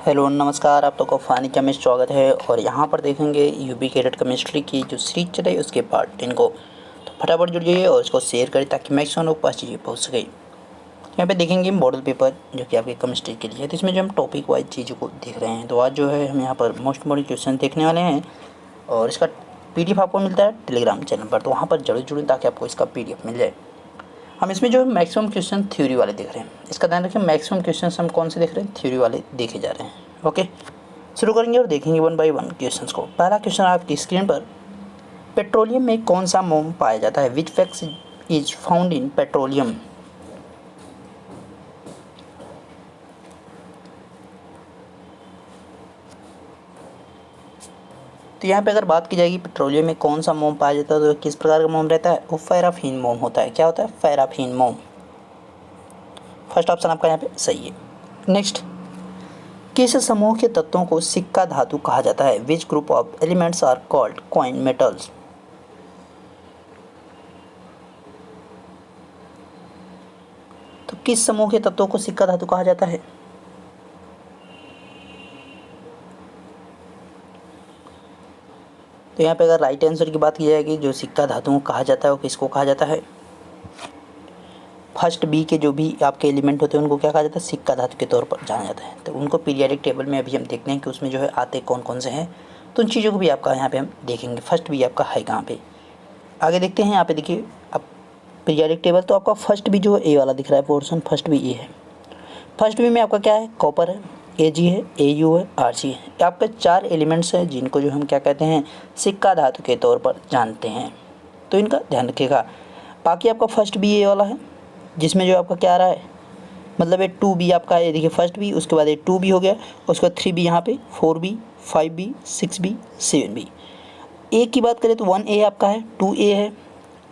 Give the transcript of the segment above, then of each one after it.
Hello नमस्कार, आप लोग को फ़ानी केमिस्ट स्वागत है। और यहाँ पर देखेंगे यूपी कैडेट केमिस्ट्री की जो सीरीज चल रही है उसके पार्ट 10 को। तो फटाफट जुड़ जाइए और इसको शेयर करें ताकि मैक्सिमम लोग पास चीज़ें पहुँच सके। यहाँ पे देखेंगे मॉडल पेपर जो कि आपके केमिस्ट्री के लिए है, तो इसमें जो हम टॉपिक वाइज चीज़ों को देख रहे हैं। तो आज जो है हम यहाँ पर मोस्ट मॉडल क्वेश्चन देखने वाले हैं और इसका PDF आपको मिलता है टेलीग्राम चैनल पर, तो वहाँ पर जरूर जुड़ें ताकि आपको इसका PDF मिल जाए। हम इसमें जो है मैक्सिमम क्वेश्चन थ्योरी वाले देख रहे हैं। इसका ध्यान रखें, मैक्सिमम क्वेश्चन हम कौन से देख रहे हैं, थ्योरी वाले देखे जा रहे हैं। ओके, शुरू करेंगे और देखेंगे वन बाय वन क्वेश्चंस को। पहला क्वेश्चन आपकी स्क्रीन पर, पेट्रोलियम में कौन सा मोम पाया जाता है? Which facts is found in petroleum? तो यहाँ पे अगर बात की जाएगी पेट्रोलियम में कौन सा मोम पाया जाता है तो किस प्रकार का मोम रहता है, वो पैराफिन मोम होता है। क्या होता है? पैराफिन मोम। फर्स्ट ऑप्शन आपका यहाँ पे सही है। नेक्स्ट, किस समूह के तत्वों को सिक्का धातु कहा जाता है? Which group of elements are called coin metals? तो किस समूह के तत्वों को सिक्का धातु कहा जाता है? तो यहाँ पे अगर राइट आंसर की बात की जाएगी, जो सिक्का धातुओं को कहा जाता है वो किसको कहा जाता है? फर्स्ट बी के जो भी आपके एलिमेंट होते हैं उनको क्या कहा जाता है? सिक्का धातु के तौर पर जाना जाता है। तो उनको पीरियोडिक टेबल में अभी हम देखते हैं कि उसमें जो है आते कौन कौन से हैं, तो उन चीज़ों को भी आपका यहाँ पे हम देखेंगे। फर्स्ट बी आपका है कहाँ पे, आगे देखते हैं। यहाँ पे देखिए अब पीरियोडिक टेबल, तो आपका फर्स्ट बी जो ए वाला दिख रहा है पोर्शन, फर्स्ट बी ए है। फर्स्ट बी में आपका क्या है? कॉपर है, Ag है, Au है, Rg है। ये आपके चार एलिमेंट्स हैं जिनको जो हम क्या कहते हैं, सिक्का धातु के तौर पर जानते हैं, तो इनका ध्यान रखिएगा। बाकी आपका फर्स्ट बी ए वाला है जिसमें जो आपका क्या आ रहा है, मतलब ये 2b आपका है। देखिए फर्स्ट बी, उसके बाद ये 2b हो गया, उसके बाद 3b यहाँ पे, 4b, 5b, 6b, 7b। ए की बात करें तो 1a आपका है, 2a है,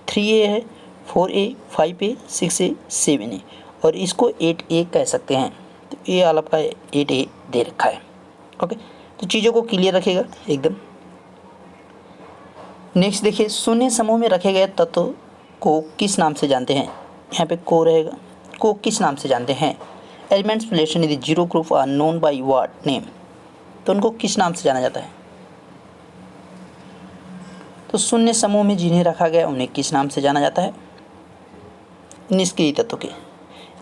3a है, 4a, 5a, 6a, 7a, और इसको 8a कह सकते हैं। तो ये वाला आपका 8a दे रखा है। ओके, तो चीज़ों को क्लियर रखिएगा एकदम। नेक्स्ट देखिए, शून्य समूह में रखे गए तत्व को किस नाम से जानते हैं? यहाँ पे को रहेगा, को किस नाम से जानते हैं? Elements placed in the zero group are known by what name? तो उनको किस नाम से जाना जाता है? तो शून्य समूह में जिन्हें रखा गया उन्हें किस नाम से जाना जाता है? निष्क्रिय तत्व के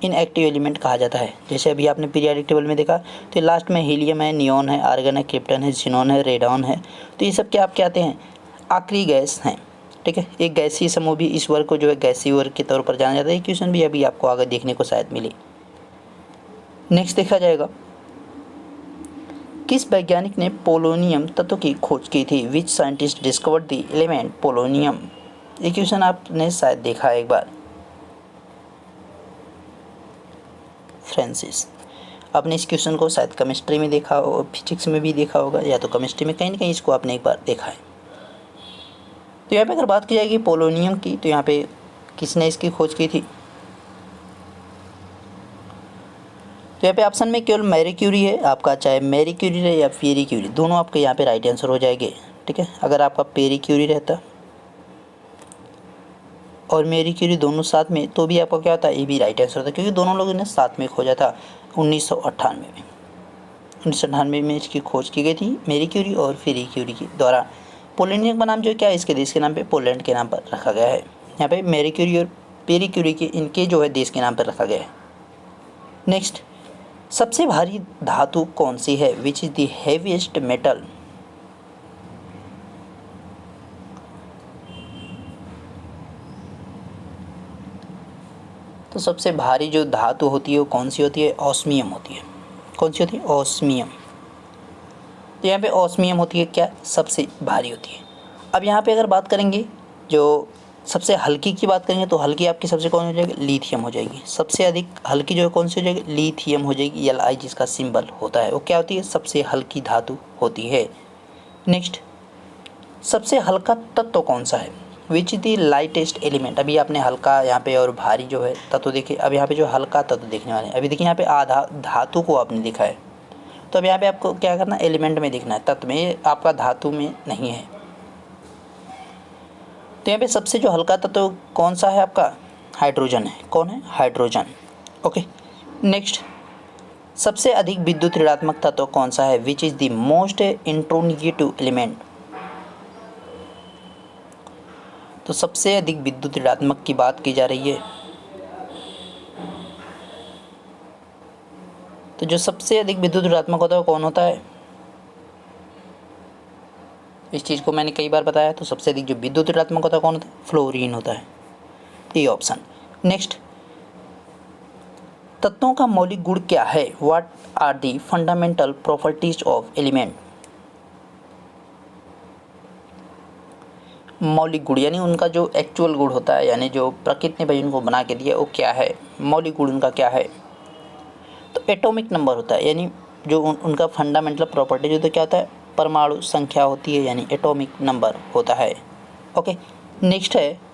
इनएक्टिव एलिमेंट कहा जाता है। जैसे अभी आपने पीरियोडिक टेबल में देखा, तो लास्ट में हीलियम है, नियॉन है, आर्गन है, क्रिप्टन है, जिनोन है, रेडॉन है। तो ये सब क्या आप कहते हैं? आखिरी गैस हैं। ठीक है, एक गैसीय समूह भी इस वर्ग को जो है गैसीय वर्ग के तौर पर जाना जाता है। क्वेश्चन भी अभी आपको आगे देखने को शायद मिले। नेक्स्ट देखा जाएगा, किस वैज्ञानिक ने पोलोनियम तत्व की खोज की थी? Which scientist discovered the element polonium? ये क्वेश्चन आपने शायद देखा है एक बार। फ्रांसिस। आपने इस क्वेश्चन को शायद केमिस्ट्री में देखा और फिजिक्स में भी देखा होगा, या तो केमिस्ट्री में कहीं ना कहीं इसको आपने एक बार देखा है। तो यहाँ पे अगर बात की जाएगी पोलोनियम की, तो यहाँ पे किसने इसकी खोज की थी? तो यहाँ पे ऑप्शन में केवल मैरी क्यूरी है आपका, चाहे मैरी क्यूरी रहे या पेरी क्यूरी, दोनों आपके यहाँ पे राइट आंसर हो जाएंगे। ठीक है, अगर आपका पेरी क्यूरी रहता और मैरी क्यूरी दोनों साथ में, तो भी आपका क्या होता है, ये भी राइट आंसर होता, क्योंकि दोनों लोगों ने साथ में खोजा था 1998 में। 1998 में इसकी खोज की गई थी मैरी क्यूरी और पेरी क्यूरी के द्वारा। पोलोनियम का नाम जो क्या है, इसके देश के नाम पे, पोलैंड के नाम पर रखा गया है। यहाँ पे मैरी क्यूरी और पेरी क्यूरी के इनके जो है देश के नाम पर रखा गया है। नेक्स्ट, सबसे भारी धातु कौन सी है? Which is the heaviest metal? तो सबसे भारी जो धातु होती है वो कौन सी होती है? ऑस्मियम होती है। कौन सी होती है? ऑस्मियम। तो यहाँ पे ऑस्मियम होती है क्या, सबसे भारी होती है। अब यहाँ पे अगर बात करेंगे जो सबसे हल्की की बात करेंगे, तो हल्की आपकी सबसे कौन हो जाएगी? लिथियम हो जाएगी। सबसे अधिक हल्की जो है कौन सी हो जाएगी? लिथियम हो जाएगी। Li जिसका सिंबल होता है वो क्या होती है? सबसे हल्की धातु होती है। नेक्स्ट, सबसे हल्का तत्व कौन सा है? Which is the lightest element? अभी आपने हल्का यहाँ पे और भारी जो है तत्व देखे, अब यहाँ पे जो हल्का तत्व देखने वाले हैं। अभी देखिए यहाँ पे आधा धातु को आपने देखा है, तो अब यहाँ पे आपको क्या करना है? एलिमेंट में देखना है, तत्व में, आपका धातु में नहीं है। तो यहाँ पे सबसे जो हल्का तत्व कौन सा है आपका? हाइड्रोजन है। कौन है? हाइड्रोजन। ओके, नेक्स्ट, सबसे अधिक विद्युत ऋणात्मक तत्व कौन सा है? Which is the most electronegative element. तो सबसे अधिक विद्युत ऋणात्मक की बात की जा रही है, तो जो सबसे अधिक विद्युत ऋणात्मक होता है वो कौन होता है? इस चीज़ को मैंने कई बार बताया। तो सबसे अधिक जो विद्युत ऋणात्मक होता है कौन होता है? फ्लोरीन होता है, ये ऑप्शन। नेक्स्ट, तत्वों का मौलिक गुण क्या है? What are the fundamental properties of element. मौलिक गुण यानी उनका जो एक्चुअल गुण होता है, यानी जो प्रकृति ने भाई उनको बना के दिया वो क्या है? मौलिक गुण उनका क्या है? तो एटॉमिक नंबर होता है, यानी जो उनका फंडामेंटल प्रॉपर्टी जो तो क्या होता है? परमाणु संख्या होती है, यानी एटॉमिक नंबर होता है। ओके, नेक्स्ट है,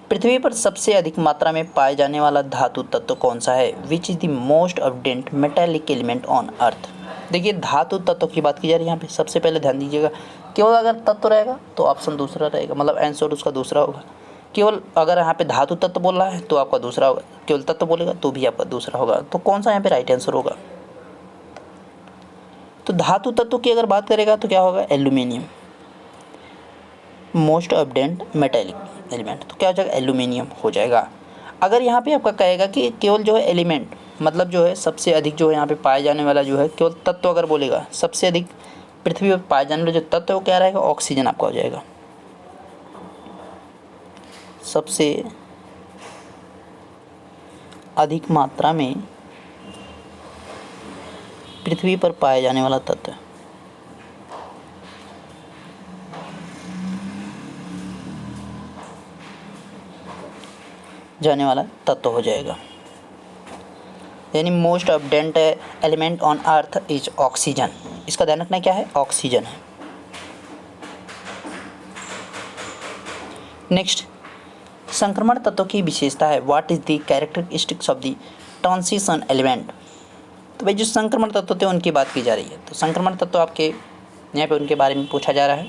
पृथ्वी पर सबसे अधिक मात्रा में पाए जाने वाला धातु तत्व कौन सा है? Which is the most abundant metallic element on earth. देखिए, धातु तत्व की बात की जा रही है यहाँ पे। सबसे पहले ध्यान दीजिएगा, केवल अगर तत्व रहेगा तो ऑप्शन दूसरा रहेगा, मतलब आंसर उसका दूसरा होगा। केवल अगर यहाँ पे धातु तत्व बोल रहा है तो आपका दूसरा होगा, केवल तत्व बोलेगा तो भी आपका दूसरा होगा। तो कौन सा यहाँ पे राइट आंसर होगा? तो धातु तत्व की अगर बात करेगा तो क्या होगा? Aluminium, most abundant metallic element, तो क्या हो जाएगा? एल्यूमिनियम हो जाएगा। अगर यहाँ पे आपका कहेगा कि केवल जो है एलिमेंट, मतलब जो है सबसे अधिक जो है यहाँ पे पाए जाने वाला जो है केवल तत्व अगर बोलेगा, सबसे अधिक पृथ्वी पर पाए जाने वाला जो तत्व है वो क्या रहेगा? ऑक्सीजन आपका हो जाएगा। सबसे अधिक मात्रा में पृथ्वी पर पाए जाने वाला तत्व हो जाएगा, यानी most abundant element on earth is oxygen. इसका ध्यान रखना क्या है? ऑक्सीजन है। नेक्स्ट, संक्रमण तत्व की विशेषता है। What is the characteristics of the transition element. तो भाई जो संक्रमण तत्व थे उनकी बात की जा रही है। तो संक्रमण तत्व आपके यहाँ पे उनके बारे में पूछा जा रहा है।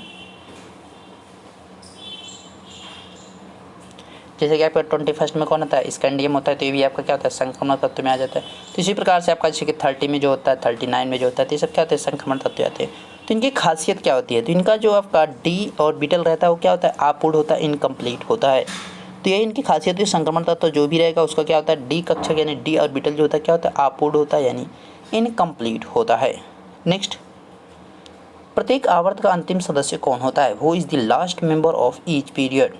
जैसे कि आपका 21 में कौन होता है? स्कैंडियम होता है, तो ये भी आपका क्या होता है? संक्रमण तत्व में आ जाता है। तो इसी प्रकार से आपका जैसे कि 30 में जो होता है, 39 में जो होता है, तो ये सब क्या होते हैं? संक्रमण तत्व आते हैं। तो इनकी खासियत क्या होती है? तो इनका जो आपका डी ऑर्बिटल रहता है वो क्या होता है? अपूर्ण होता है, इनकम्प्लीट होता है। तो ये इनकी खासियत है। संक्रमण तत्व जो भी रहेगा उसका क्या होता है? डी कक्षक यानी डी ऑर्बिटल जो होता है क्या होता है? अपूर्ण होता है, यानी इनकम्प्लीट होता है। नेक्स्ट, प्रत्येक आवर्त का अंतिम सदस्य कौन होता है? Who is the last member of each period.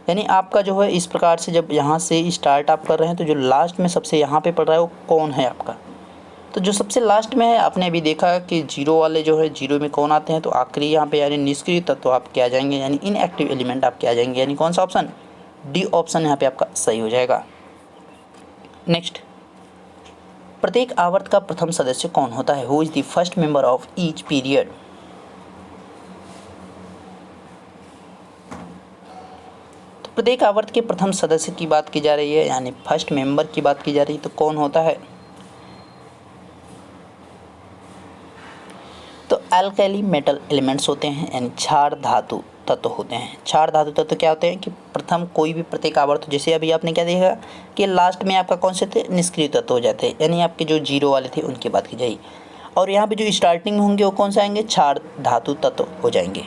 यानी आपका जो है इस प्रकार से जब यहाँ से स्टार्ट आप कर रहे हैं तो जो लास्ट में सबसे यहाँ पे पड़ रहा है वो कौन है आपका? तो जो सबसे लास्ट में है, आपने अभी देखा कि जीरो वाले जो है, जीरो में कौन आते हैं? तो आखिरी यहाँ पे यानी निष्क्रिय तत्व आप क्या आ जाएंगे, यानी इनएक्टिव एलिमेंट आप क्या आ जाएंगे, यानी कौन सा ऑप्शन? डी ऑप्शन यहाँ पे आपका सही हो जाएगा। नेक्स्ट, प्रत्येक आवर्त का प्रथम सदस्य कौन होता है? Who is the first member of each period. तो प्रत्येक आवर्त के प्रथम सदस्य की बात की जा रही है, यानी फर्स्ट मेंबर की बात की जा रही है, तो कौन होता है? तो अल्कली मेटल एलिमेंट्स होते हैं, यानी क्षार धातु तत्व होते हैं। क्षार धातु तत्व क्या होते हैं कि प्रथम कोई भी प्रत्येक आवर्त, जैसे अभी आपने क्या देखा कि लास्ट में आपका कौन से थे? निष्क्रिय तत्व हो जाते हैं, यानी आपके जो जीरो वाले थे उनकी बात की जाएगी। और यहाँ पे जो स्टार्टिंग में होंगे वो कौन से आएंगे? क्षार धातु तत्व हो जाएंगे।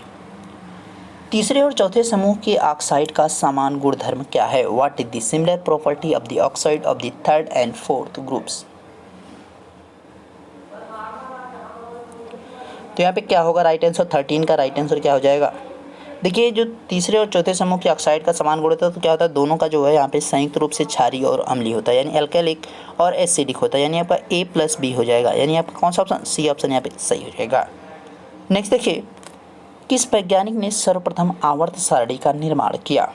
तीसरे और चौथे समूह के ऑक्साइड का समान गुणधर्म क्या है? What is the similar property of the oxide of the third and fourth groups. तो यहाँ पे क्या होगा राइट आंसर? 13 का राइट आंसर क्या हो जाएगा? देखिए, जो तीसरे और चौथे समूह के ऑक्साइड का समान गुण होता है तो क्या होता है? दोनों का जो है यहाँ पे संयुक्त रूप से क्षारीय और अम्लीय होता है, यानी एल्कलिक और एसिडिक होता है, यानी आपका A+B हो जाएगा, यानी आपका कौन सा ऑप्शन? सी ऑप्शन यहाँ पे सही हो जाएगा। नेक्स्ट देखिए, किस वैज्ञानिक ने सर्वप्रथम आवर्त सारणी का निर्माण किया?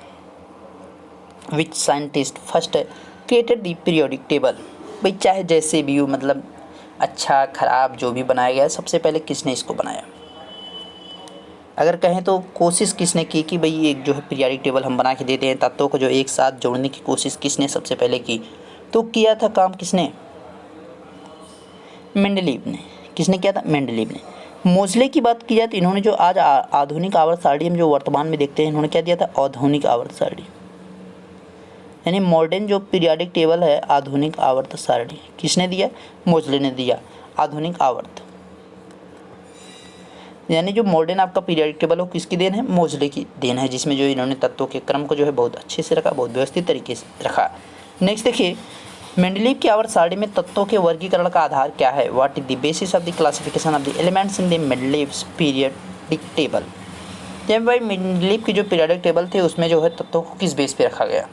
Which scientist first created the periodic table. भाई चाहे जैसे भी हो, मतलब अच्छा खराब जो भी बनाया गया, सबसे पहले किसने इसको बनाया? अगर कहें तो कोशिश किसने की कि भाई एक जो है पीरियोडिक टेबल हम बना के देते हैं, तत्वों को जो एक साथ जोड़ने की कोशिश किसने सबसे पहले की? तो किया था काम किसने? मेंडलीव ने। किसने किया था? मेंडलीव ने। मोज़ले की बात की जाए तो इन्होंने जो आज आधुनिक आवर्त सारणी हम जो वर्तमान में देखते हैं, इन्होंने क्या दिया था? आधुनिक आवर्त सारणी। यानी मॉडर्न जो पीरियोडिक टेबल है आधुनिक आवर्त सारणी, किसने दिया? मोजले ने दिया। आधुनिक आवर्त यानी जो मॉडर्न आपका पीरियोडिक टेबल है वो किसकी देन है? मोजले की देन है, जिसमें जो इन्होंने तत्वों के क्रम को जो है बहुत अच्छे से रखा, बहुत व्यवस्थित तरीके से रखा। नेक्स्ट देखिए, मेंडलीव की आवर्त सारणी में तत्वों के वर्गीकरण का आधार क्या है? What is the basis of the classification of the elements in the Mendeleev's periodic table. जब भाई मेंडलीव की जो पीरियोडिक टेबल थे उसमें जो है तत्वों को किस बेस पे रखा गया?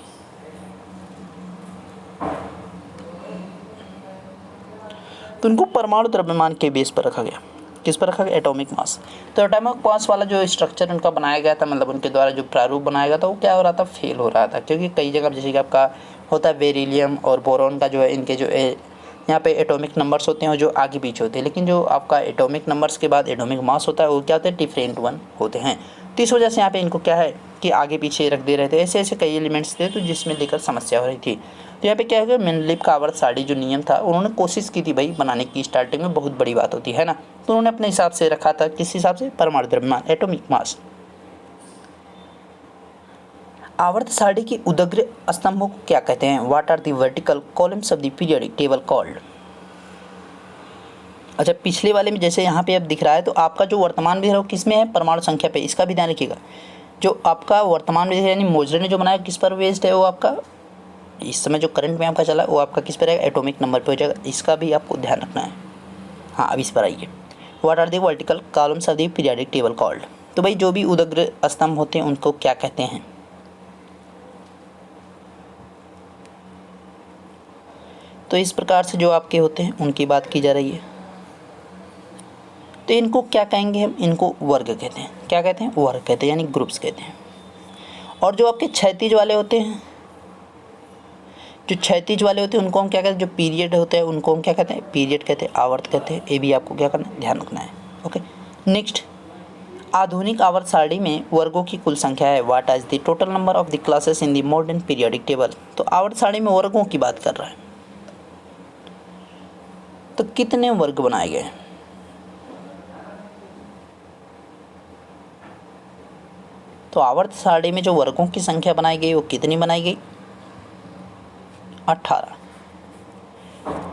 तो उनको परमाणु द्रव्यमान के बेस पर रखा गया। किस पर रखा गया? Atomic mass. तो एटॉमिक मास वाला जो स्ट्रक्चर उनका बनाया गया था, मतलब उनके द्वारा जो प्रारूप बनाया गया था, वो क्या हो रहा था? फेल हो रहा था, क्योंकि कई जगह जैसे कि आपका होता है बेरिलियम और बोरॉन का जो है, इनके जो यहाँ पे एटॉमिक नंबर्स होते हैं जो आगे पीछे होते हैं, लेकिन जो आपका एटॉमिक नंबर्स के बाद एटॉमिक मास होता है वो क्या होते हैं? डिफरेंट वन होते हैं। तो इस वजह से यहाँ पे इनको क्या है कि आगे पीछे रख दे रहे थे। ऐसे ऐसे कई एलिमेंट्स थे तो जिसमें लेकर समस्या हो रही थी। तो यहाँ पे क्या है, मेंडलीव का आवर्त सारणी जो नियम था उन्होंने कोशिश की थी भाई बनाने की, स्टार्टिंग में बहुत बड़ी बात होती है ना, तो उन्होंने अपने हिसाब से रखा था। किस हिसाब से? परमाणु द्रव्यमान, एटॉमिक मास। आवर्त सारणी के उदग्र स्तंभों को क्या कहते हैं? What are the vertical columns of the periodic table called. अच्छा, पिछले वाले में जैसे यहाँ पे अब दिख रहा है, तो आपका जो वर्तमान में है वो किस में है? परमाणु संख्या पे, इसका भी ध्यान रखिएगा। जो आपका वर्तमान में यानी मोजले ने जो बनाया किस पर बेस्ड है? वो आपका इस समय जो करंट में आपका चला वो आपका किस पर रहेगा? एटॉमिक नंबर पे हो जाएगा। इसका भी आपको ध्यान रखना है। हाँ, अब इस पर आइए। What are the vertical columns of the periodic table called. तो भाई जो भी उदग्र स्तंभ होते हैं उनको क्या कहते हैं? तो इस प्रकार से जो आपके होते हैं उनकी बात की जा रही है। तो इनको क्या कहेंगे हम? इनको वर्ग कहते हैं। क्या कहते हैं? वर्ग कहते हैं, यानी ग्रुप्स कहते हैं। और जो आपके क्षैतिज वाले होते हैं, जो क्षैतिज वाले होते हैं उनको हम क्या कहते हैं? जो पीरियड होते हैं उनको हम क्या कहते हैं? पीरियड कहते हैं, आवर्त कहते हैं। ये भी आपको क्या करना है? ध्यान रखना है। ओके, नेक्स्ट, आधुनिक आवर्त सारणी में वर्गों की कुल संख्या है। What is the total number of the classes in the modern periodic table. तो आवर्त सारणी में वर्गों की बात कर रहा है, तो कितने वर्ग बनाए गए? तो आवर्त सारणी में जो वर्गों की संख्या बनाई गई वो कितनी बनाई गई? 18।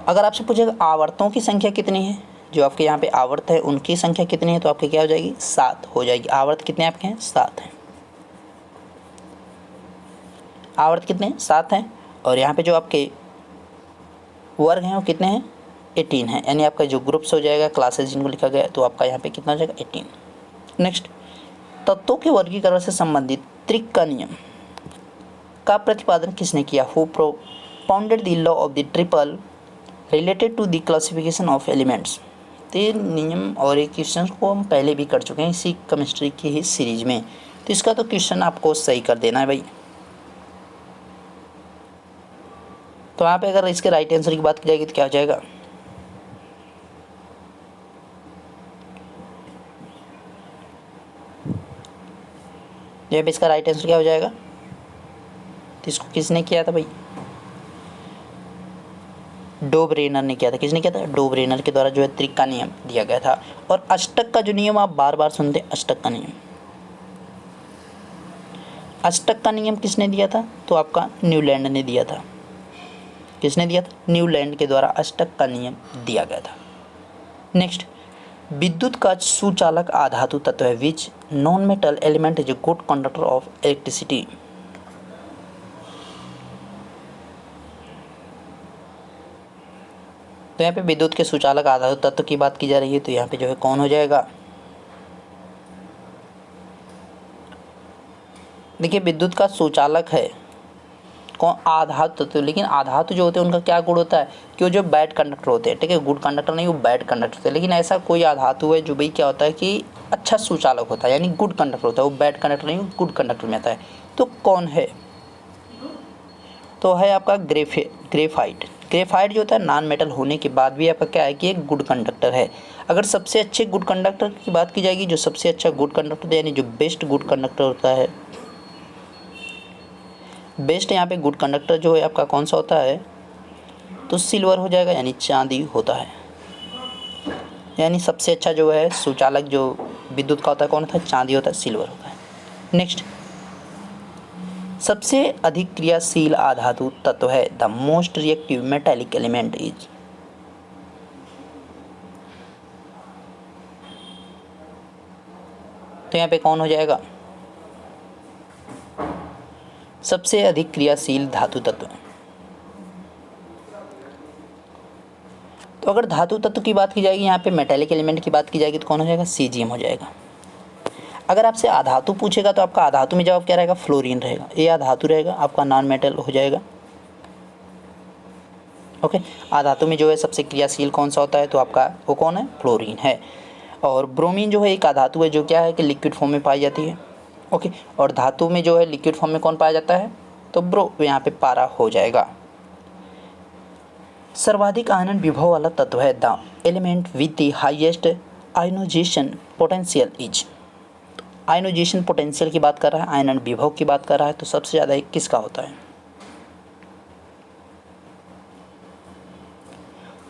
अगर आपसे पूछेगा आवर्तों की संख्या कितनी है, जो आपके यहाँ पे आवर्त है उनकी संख्या कितनी है, तो आपके क्या हो जाएगी? 7 हो जाएगी। आवर्त कितने आपके हैं? 7 हैं। आवर्त कितने हैं? 7 हैं। और यहाँ पे जो आपके वर्ग हैं वो कितने हैं? 18 हैं। यानी आपका जो ग्रुप्स हो जाएगा, क्लासेस जिनको लिखा गया है, तो आपका यहाँ पे कितना हो जाएगा? 18। नेक्स्ट, तत्वों के वर्गीकरण से संबंधित त्रिक का नियम का प्रतिपादन किसने किया? Who propounded the law of the triple related to the classification of elements. तो ये नियम और ये क्वेश्चन को हम पहले भी कर चुके हैं इसी केमिस्ट्री की ही सीरीज में, तो इसका तो क्वेश्चन आपको सही कर देना है भाई। तो यहाँ पे अगर इसके राइट आंसर की बात की जाएगी तो क्या हो जाएगा? यहाँ पे इसका राइट आंसर क्या हो जाएगा? तो इसको किसने किया था भाई? डोब्रेनर ने किया था। किसने किया था? डोब्रेनर के द्वारा जो है त्रिक का नियम दिया गया था। और अष्टक का जो नियम आप बार बार सुनते हैं, अष्टक का नियम, अष्टक का नियम किसने दिया था? तो आपका न्यूलैंड ने दिया था। किसने दिया था? न्यूलैंड के द्वारा अष्टक का नियम दिया गया था। नेक्स्ट, विद्युत का सुचालक आधातु तत्व है। Which non metal element is a good conductor of electricity. तो यहाँ पे विद्युत के सुचालक आधातु तत्व की बात की जा रही है, तो यहाँ पे जो है कौन हो जाएगा? देखिए, विद्युत का सुचालक है कौन? आधातु तत्व। लेकिन आधातु जो होते हैं उनका क्या गुण होता है कि वो जो बैड कंडक्टर होते हैं, ठीक है, गुड कंडक्टर नहीं, वो बैड कंडक्टर होते हैं। लेकिन ऐसा कोई आधातु है जो भाई क्या होता है कि अच्छा सुचालक होता है, यानी गुड कंडक्टर होता है, वो बैड कंडक्टर नहीं, गुड कंडक्टर में आता है। तो कौन है? तो है आपका ग्रेफाइट। ग्रेफाइट जो होता है नॉन मेटल होने के बाद भी आपका क्या है कि एक गुड कंडक्टर है। अगर सबसे अच्छे गुड कंडक्टर की बात की जाएगी, जो सबसे अच्छा गुड कंडक्टर यानी जो बेस्ट गुड कंडक्टर होता है, बेस्ट यहाँ पे गुड कंडक्टर जो है आपका कौन सा होता है? तो सिल्वर हो जाएगा, यानी चांदी होता है। यानी सबसे अच्छा जो है सुचालक जो विद्युत का होता है कौन होता है? चांदी होता है, सिल्वर होता है। नेक्स्ट, सबसे अधिक क्रियाशील अधातु तत्व है। The most reactive metallic element is. तो यहाँ पे कौन हो जाएगा? सबसे अधिक क्रियाशील धातु तत्व। तो अगर धातु तत्व की बात की जाएगी, यहाँ पे मेटेलिक एलिमेंट की बात की जाएगी तो कौन हो जाएगा? सीजियम हो जाएगा। अगर आपसे अधातु पूछेगा तो आपका अधातु में जवाब क्या रहेगा? फ्लोरीन रहेगा। ये अधातु रहेगा, आपका नॉन मेटल हो जाएगा। ओके, अधातु में जो है सबसे क्रियाशील कौन सा होता है? तो आपका वो कौन है? फ्लोरीन है। और ब्रोमीन जो है एक अधातु है जो क्या है कि लिक्विड फॉर्म में पाई जाती है। ओके, और धातु में जो है लिक्विड फॉर्म में कौन पाया जाता है? तो ब्रो, यहाँ पे पारा हो जाएगा। सर्वाधिक आयनन विभव वाला तत्व है। The element with the highest ionization potential is. Ionization potential की बात कर रहा है, आयनन विभव की बात कर रहा है, तो सबसे ज़्यादा किसका होता है?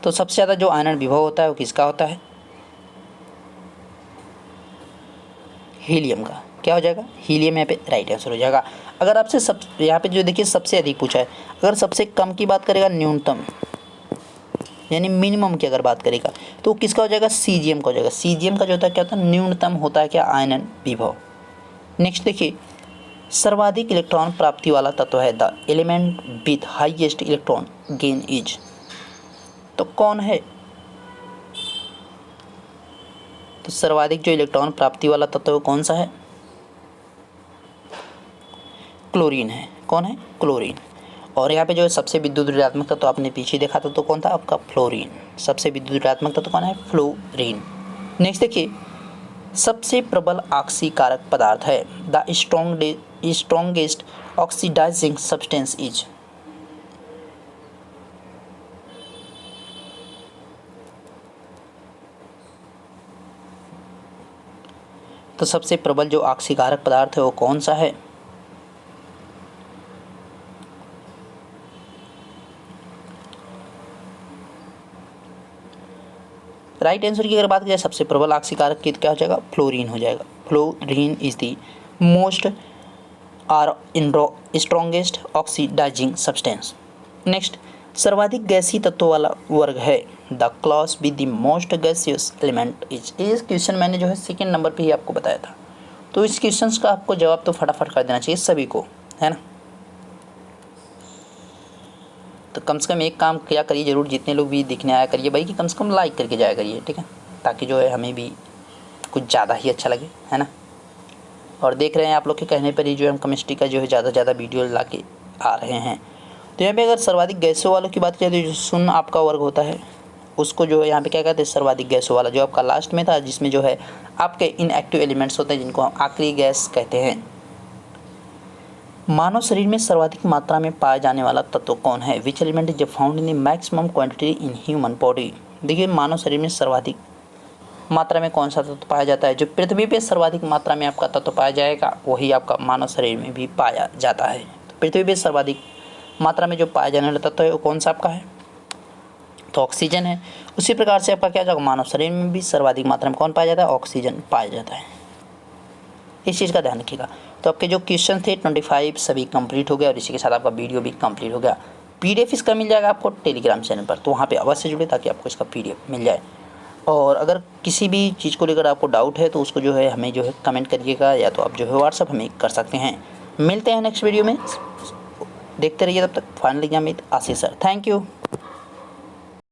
तो सबसे ज़्यादा जो आयनन विभव होता है वो किसका होता है? हीलियम का। क्या हो जाएगा? हीलियम यहाँ पे राइट आंसर हो जाएगा। अगर आपसे सब यहाँ पे जो देखिए सबसे अधिक पूछा है, अगर सबसे कम की बात करेगा, न्यूनतम यानी मिनिमम की अगर बात करेगा तो किसका हो जाएगा? सीजियम का हो जाएगा। सीजियम का जो होता है क्या होता है? न्यूनतम होता है क्या? आयनन विभव। नेक्स्ट देखिए, सर्वाधिक इलेक्ट्रॉन प्राप्ति वाला तत्व है। The element with highest electron gain is. तो कौन है? तो सर्वाधिक जो इलेक्ट्रॉन प्राप्ति वाला तत्व कौन सा है? क्लोरीन है। कौन है? क्लोरीन। और यहाँ पे जो है सबसे विद्युत ऋणात्मक तत्व आपने पीछे देखा था तो कौन था? आपका फ्लोरीन। सबसे विद्युत ऋणात्मक तत्व कौन है? फ्लोरीन। नेक्स्ट देखिए, सबसे प्रबल ऑक्सीकारक पदार्थ है। The strongest oxidising substance is. तो सबसे प्रबल जो ऑक्सीकारक पदार्थ है वो कौन सा है? राइट आंसर की अगर बात की जाए सबसे प्रबल ऑक्सीकारक की तो क्या हो जाएगा? फ्लोरीन हो जाएगा। Fluorine is the most or strongest oxidising substance. Next, सर्वाधिक गैसीय तत्व वाला वर्ग है। The class with the most gaseous element is. इस क्वेश्चन मैंने जो है सेकेंड नंबर पे ही आपको बताया था, तो इस क्वेश्चन का आपको जवाब तो फटाफट कर देना चाहिए सभी को, है ना। तो कम से कम एक काम किया करिए ज़रूर, जितने लोग भी दिखने आया करिए भाई कि कम से कम लाइक करके जाया करिए, ठीक है, ताकि जो है हमें भी कुछ ज़्यादा ही अच्छा लगे, है ना। और देख रहे हैं आप लोग के कहने पर ही जो है हम केमिस्ट्री का जो है ज़्यादा से ज़्यादा वीडियो ला के आ रहे हैं। तो यहाँ पे अगर सर्वाधिक गैसों वालों की बात करें तो जो शून्य आपका वर्ग होता है उसको जो है यहाँ पे क्या कहते हैं? सर्वाधिक गैसों वाला, जो आपका लास्ट में था जिसमें जो है आपके इनएक्टिव एलिमेंट्स होते हैं जिनको हम आखिरी गैस कहते हैं। मानव शरीर में सर्वाधिक मात्रा में पाया जाने वाला तत्व कौन है? Which element is found in the maximum quantity in human body. देखिए, मानव शरीर में सर्वाधिक मात्रा में कौन सा तत्व पाया जाता है? जो पृथ्वी पे सर्वाधिक मात्रा में आपका तत्व पाया जाएगा वही आपका मानव शरीर में भी पाया जाता है। तो पृथ्वी पे सर्वाधिक मात्रा में जो पाया जाने वाला तत्व है वो कौन सा आपका है? तो ऑक्सीजन है। उसी प्रकार से आपका क्या जाएगा? मानव शरीर में भी सर्वाधिक मात्रा में कौन पाया जाता है? ऑक्सीजन पाया जाता है। इस चीज़ का ध्यान रखिएगा। तो आपके जो क्वेश्चन थे 25 सभी कंप्लीट हो गए और इसी के साथ आपका वीडियो भी कंप्लीट हो गया। PDF इसका मिल जाएगा आपको टेलीग्राम चैनल पर, तो वहाँ पे अवश्य जुड़े ताकि आपको इसका PDF मिल जाए। और अगर किसी भी चीज़ को लेकर आपको डाउट है तो उसको जो है हमें जो है कमेंट करिएगा, या तो आप जो है व्हाट्सअप हमें कर सकते हैं। मिलते हैं नेक्स्ट वीडियो में, देखते रहिए तब तक। Final exam with Ashish sir. Thank you.